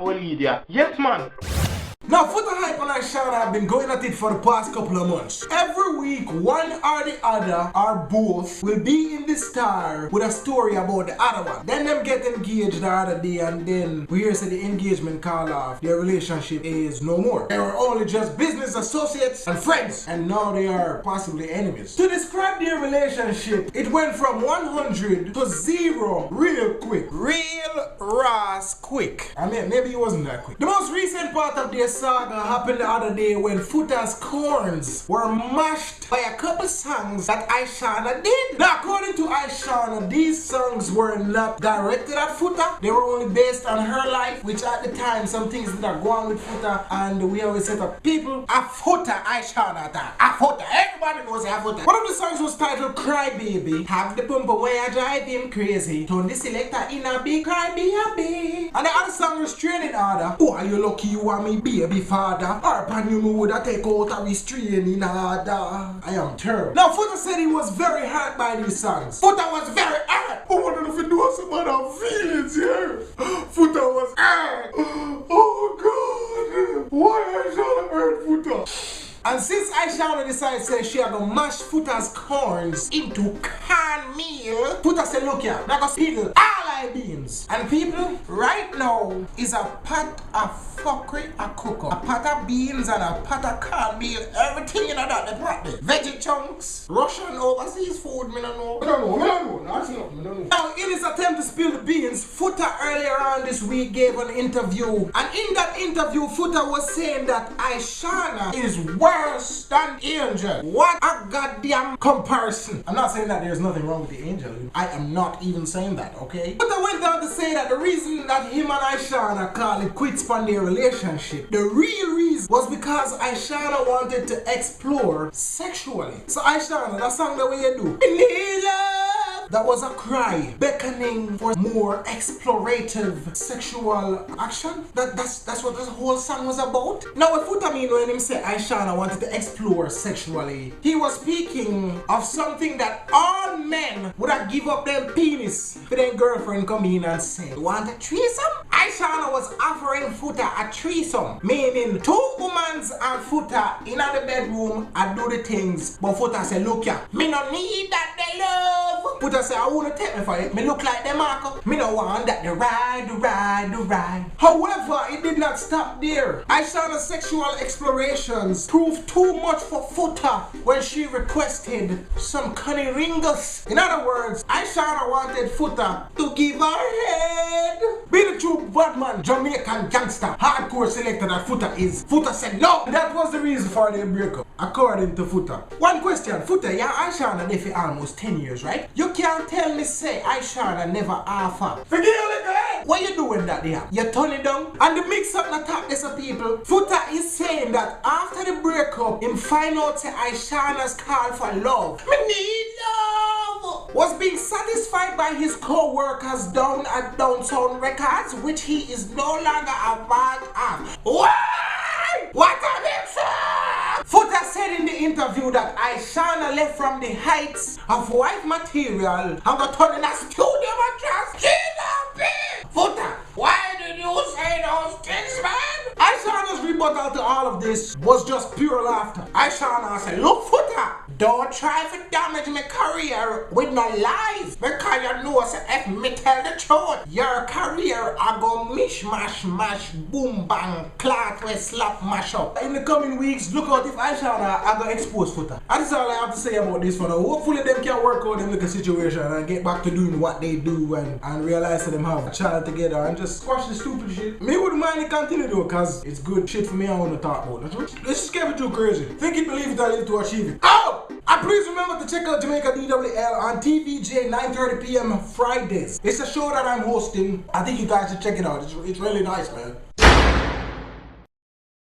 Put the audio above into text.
our Lydia. Yes, man. Now, Foota Hype and Ishawna have been going at it for the past couple of months. Every week, one or the other, or both, will be in the Star with a story about the other one. Then them get engaged the other day, and then we hear say the engagement call off. Their relationship is no more. They were only just business associates and friends, and now they are possibly enemies. To describe their relationship, it went from 100 to 0 real quick. Real Ross quick. I mean, maybe it wasn't that quick. The most recent part of their saga happened the other day when Foota's corns were mashed by a couple songs that Ishawna did. Now, according to Ishawna, these songs were not directed at Foota. They were only based on her life, which at the time, some things that are going with Foota, and we always set up people. A Foota, Ishawna, a Foota. Everybody knows a Foota. One of the songs was titled Cry Baby. Have the bumper where I drive him crazy. Turn the selector in a big cry baby. And the other song was Training Order. Oh, are you lucky you want me baby father? Or pan you know that take out a restraining order. I am terrible. Now, Foota said he was very hurt by these songs. Foota was very hurt. I wonder if he knows some other feelings here. Foota was hurt. Oh God. Why Ishawna hurt Foota? And since Ishawna decided to say she had to mash Foota's corns into cornmeal, Foota said, look here, I'm gonna spill all I beans. And people, right now is a pot of fuckery a cook up. A pot of beans and a pot of cornmeal, everything in that the pot there. Veggie chunks, Russian overseas food, me don't know. I don't know. Now, in his attempt to spill the beans, Foota earlier on this week gave an interview. And in that interview, Foota was saying that Ishawna is worse than Angel. What a goddamn comparison. I'm not saying that there's nothing wrong with the Angel. I am not even saying that, okay? But I went on to say that the reason that him and Ishawna call it quits on their relationship, the real reason was because Ishawna wanted to explore sexually. So Ishawna, that song the way you do. I need love. That was a cry beckoning for more explorative sexual action. That's what this whole song was about. Now what Foota mean when him say Ishawna wanted to explore sexually, he was speaking of something that all men would have give up their penis for their girlfriend come in and say, want a threesome? Ishawna was offering Foota a threesome, meaning two women's and Foota in the bedroom and do the things. But Foota said, look ya, me no need that they love. Foota said, I wanna take me for it. Me look like the Marco. Me no want that the ride. However, it did not stop there. Ishawna's sexual explorations proved too much for Foota when she requested some cunnilingus. In other words, Ishawna wanted Foota to give her head. Be the true Batman, Jamaican gangster, hardcore selector that Foota is. Foota said no. That was the reason for their breakup, according to Foota. One question, Foota, yeah, Ishawna there for almost 10 years, right? You can't tell me say Ishawna never offer. Forget it, what you doing that there? You turn it down? And the mix up the top is people. Foota is saying that after the breakup, him find out say Ishawna's call for love. Me need love. Was being satisfied by his co-workers down at Downtown Records, which he is no longer a part of. Why? What are they saying? Foota said in the interview that Ishawna left from the heights of white material and got turned in a studio mattress. Foota, why did you say those things, man? Ishawna's rebuttal to all of this was just pure laughter. Ishawna said, look, Foota, don't try to damage my career with no lies, because you know, so if me tell the truth, your career I go mish mash boom bang clot with slap mash up. In the coming weeks, look out if Ishawna I go expose Foota. And that's all I have to say about this for now. Hopefully them can work out them little situation and get back to doing what they do and realize that them have a child together and just squash the stupid shit. Me wouldn't mind it continue though, cause it's good shit for me I want to talk about. Let's just get it too crazy. Think it, believe it, I live to achieve it. Oh! And please remember to check out Jamaica DWL on TVJ 9:30 p.m. Fridays. It's a show that I'm hosting. I think you guys should check it out. It's really nice, man.